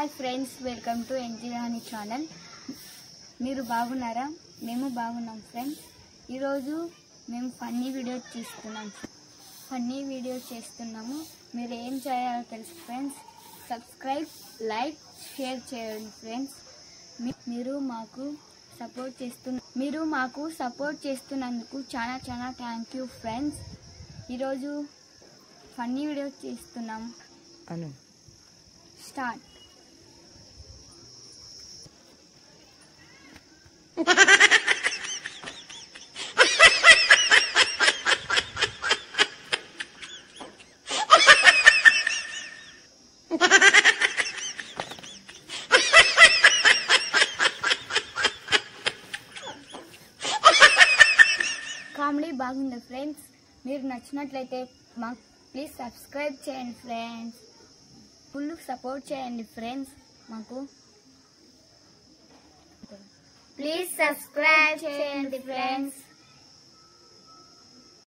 Hi friends, welcome to NG Rani channel. మీరు బాగున్నారా? మేము బాగున్నాం ఫ్రెండ్స్. ఈరోజు మేము ఫన్నీ వీడియో చేస్తున్నాము. మీరు ఏం చేయాలో తెలుసు ఫ్రెండ్స్. సబ్స్క్రైబ్, లైక్, షేర్ చేయండి ఫ్రెండ్స్. మీరు మాకు సపోర్ట్ చేస్తున్నందుకు చాలా థ్యాంక్ యూ ఫ్రెండ్స్. ఈరోజు ఫన్నీ వీడియో చేస్తున్నాము. స్టార్ట్. కామెడీ బాగుంది ఫ్రెండ్స్. మీరు నచ్చినట్లయితే మాకు ప్లీజ్ సబ్స్క్రైబ్ చేయండి ఫ్రెండ్స్. ఫుల్ సపోర్ట్ చేయండి ఫ్రెండ్స్. మాకు ప్లీజ్ సబ్స్క్రైబ్ చేయండి ఫ్రెండ్స్.